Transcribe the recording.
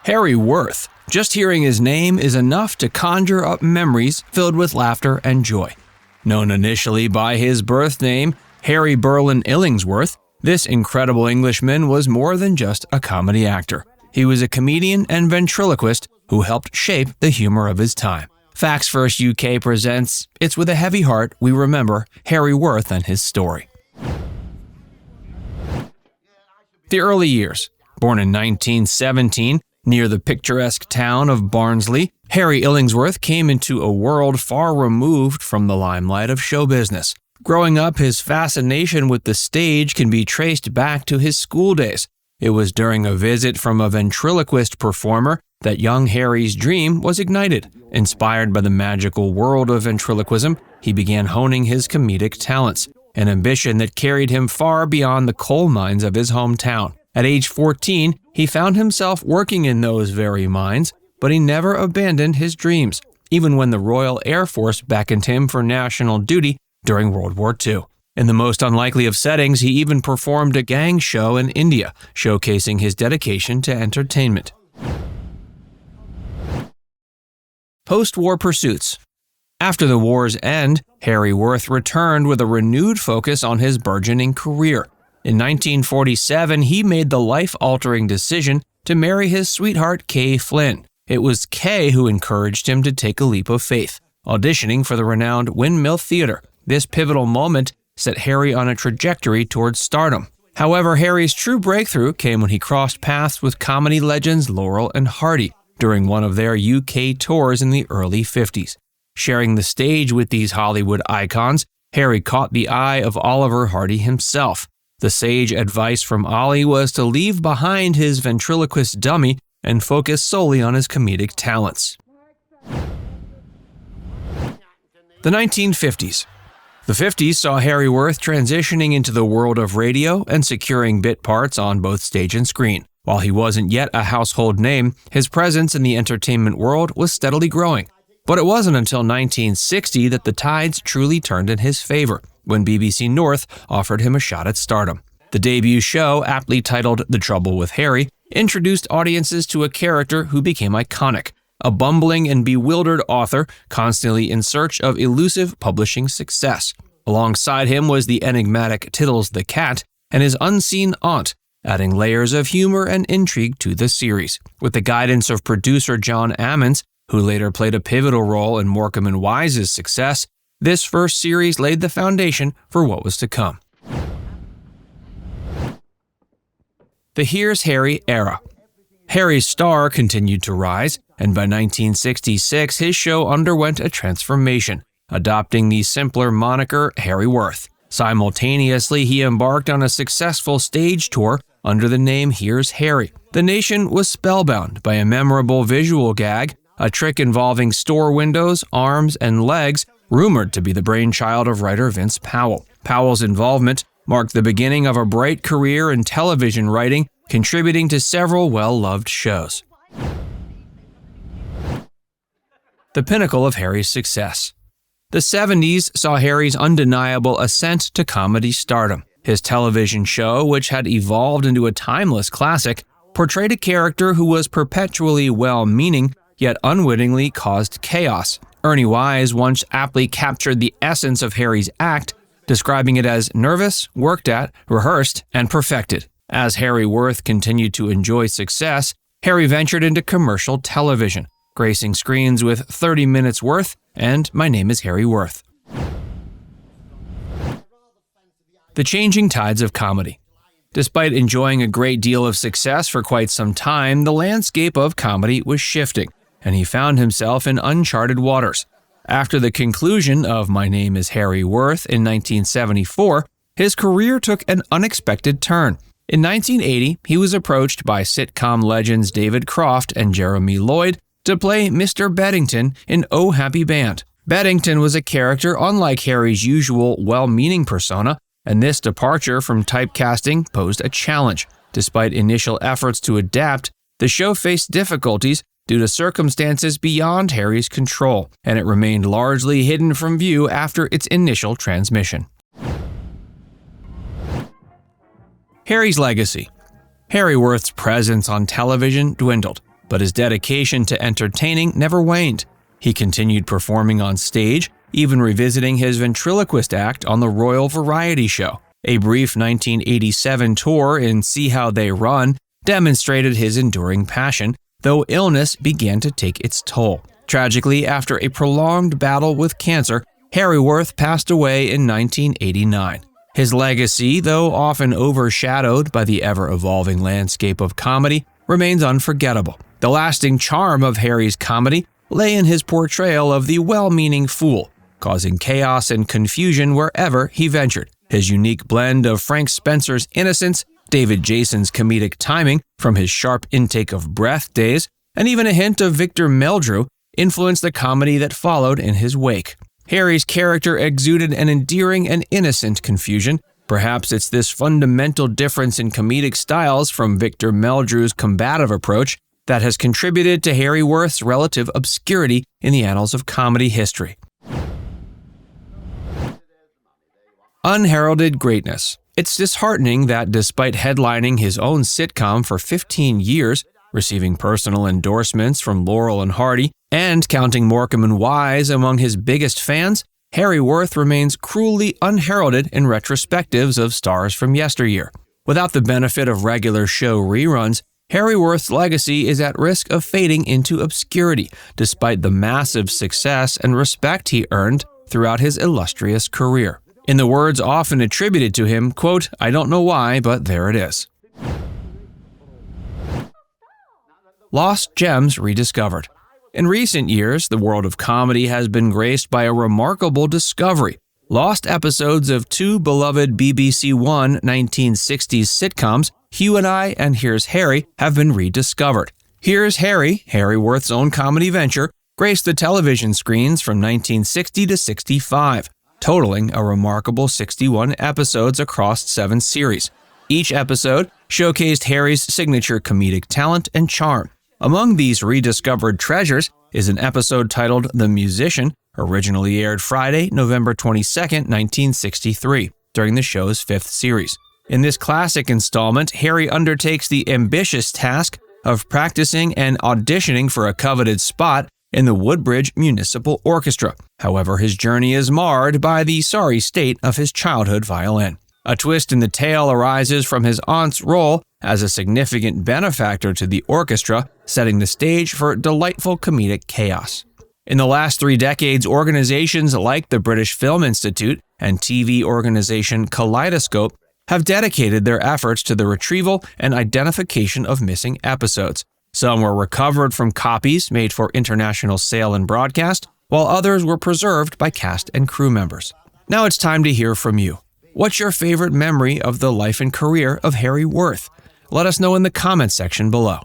Harry Worth. Just hearing his name is enough to conjure up memories filled with laughter and joy. Known initially by his birth name, Harry Berlin Illingsworth, this incredible Englishman was more than just a comedy actor. He was a comedian and ventriloquist who helped shape the humor of his time. Facts First UK presents It's With a Heavy Heart We Remember Harry Worth and His Story. The early years. Born in 1917, near the picturesque town of Barnsley, Harry Illingsworth came into a world far removed from the limelight of show business. Growing up, his fascination with the stage can be traced back to his school days. It was during a visit from a ventriloquist performer that young Harry's dream was ignited. Inspired by the magical world of ventriloquism, he began honing his comedic talents, an ambition that carried him far beyond the coal mines of his hometown. At age 14, he found himself working in those very mines, but he never abandoned his dreams, even when the Royal Air Force beckoned him for national duty during World War II. In the most unlikely of settings, he even performed a gang show in India, showcasing his dedication to entertainment. Post-war pursuits. After the war's end, Harry Worth returned with a renewed focus on his burgeoning career. In 1947, he made the life-altering decision to marry his sweetheart, Kay Flynn. It was Kay who encouraged him to take a leap of faith, auditioning for the renowned Windmill Theatre. This pivotal moment set Harry on a trajectory towards stardom. However, Harry's true breakthrough came when he crossed paths with comedy legends Laurel and Hardy during one of their UK tours in the early 50s. Sharing the stage with these Hollywood icons, Harry caught the eye of Oliver Hardy himself. The sage advice from Ollie was to leave behind his ventriloquist dummy and focus solely on his comedic talents. The 1950s. The 50s saw Harry Worth transitioning into the world of radio and securing bit parts on both stage and screen. While he wasn't yet a household name, his presence in the entertainment world was steadily growing. But it wasn't until 1960 that the tides truly turned in his favor, when BBC North offered him a shot at stardom. The debut show, aptly titled The Trouble with Harry, introduced audiences to a character who became iconic, a bumbling and bewildered author constantly in search of elusive publishing success. Alongside him was the enigmatic Tittles the cat and his unseen aunt, adding layers of humor and intrigue to the series. With the guidance of producer John Ammons, who later played a pivotal role in Morecambe and Wise's success, this first series laid the foundation for what was to come. The Here's Harry era. Harry's star continued to rise, and by 1966 his show underwent a transformation, adopting the simpler moniker Harry Worth. Simultaneously, he embarked on a successful stage tour under the name Here's Harry. The nation was spellbound by a memorable visual gag, a trick involving store windows, arms, and legs, rumored to be the brainchild of writer Vince Powell. Powell's involvement marked the beginning of a bright career in television writing, contributing to several well-loved shows. The pinnacle of Harry's success. The 70s saw Harry's undeniable ascent to comedy stardom. His television show, which had evolved into a timeless classic, portrayed a character who was perpetually well-meaning, yet unwittingly caused chaos. Ernie Wise once aptly captured the essence of Harry's act, describing it as nervous, worked at, rehearsed, and perfected. As Harry Worth continued to enjoy success, Harry ventured into commercial television, gracing screens with 30 Minutes Worth and My Name is Harry Worth. The changing tides of comedy. Despite enjoying a great deal of success for quite some time, the landscape of comedy was shifting, and he found himself in uncharted waters. After the conclusion of My Name is Harry Worth in 1974, his career took an unexpected turn. In 1980, he was approached by sitcom legends David Croft and Jeremy Lloyd to play Mr. Beddington in Oh Happy Band. Beddington was a character unlike Harry's usual well-meaning persona, and this departure from typecasting posed a challenge. Despite initial efforts to adapt, the show faced difficulties due to circumstances beyond Harry's control, and it remained largely hidden from view after its initial transmission. Harry's legacy. Harry Worth's presence on television dwindled, but his dedication to entertaining never waned. He continued performing on stage, even revisiting his ventriloquist act on the Royal Variety Show. A brief 1987 tour in See How They Run demonstrated his enduring passion, though illness began to take its toll. Tragically, after a prolonged battle with cancer, Harry Worth passed away in 1989. His legacy, though often overshadowed by the ever-evolving landscape of comedy, remains unforgettable. The lasting charm of Harry's comedy lay in his portrayal of the well-meaning fool, causing chaos and confusion wherever he ventured. His unique blend of Frank Spencer's innocence, David Jason's comedic timing from his sharp intake of breath days, and even a hint of Victor Meldrew influenced the comedy that followed in his wake. Harry's character exuded an endearing and innocent confusion. Perhaps it's this fundamental difference in comedic styles from Victor Meldrew's combative approach that has contributed to Harry Worth's relative obscurity in the annals of comedy history. Unheralded Greatness. It's disheartening that despite headlining his own sitcom for 15 years, receiving personal endorsements from Laurel and Hardy, and counting Morecambe and Wise among his biggest fans, Harry Worth remains cruelly unheralded in retrospectives of stars from yesteryear. Without the benefit of regular show reruns, Harry Worth's legacy is at risk of fading into obscurity, despite the massive success and respect he earned throughout his illustrious career. In the words often attributed to him, quote, "I don't know why, but there it is." Lost Gems Rediscovered. In recent years, the world of comedy has been graced by a remarkable discovery. Lost episodes of two beloved BBC One 1960s sitcoms, Hugh and I and Here's Harry, have been rediscovered. Here's Harry, Harry Worth's own comedy venture, graced the television screens from 1960 to 65, totaling a remarkable 61 episodes across 7 series. Each episode showcased Harry's signature comedic talent and charm. Among these rediscovered treasures is an episode titled The Musician, originally aired Friday, November 22, 1963, during the show's 5th series. In this classic installment, Harry undertakes the ambitious task of practicing and auditioning for a coveted spot in the Woodbridge Municipal Orchestra. However, his journey is marred by the sorry state of his childhood violin. A twist in the tale arises from his aunt's role as a significant benefactor to the orchestra, setting the stage for delightful comedic chaos. In the last 3 decades, organizations like the British Film Institute and TV organization Kaleidoscope have dedicated their efforts to the retrieval and identification of missing episodes. Some were recovered from copies made for international sale and broadcast, while others were preserved by cast and crew members. Now it's time to hear from you. What's your favorite memory of the life and career of Harry Worth? Let us know in the comments section below.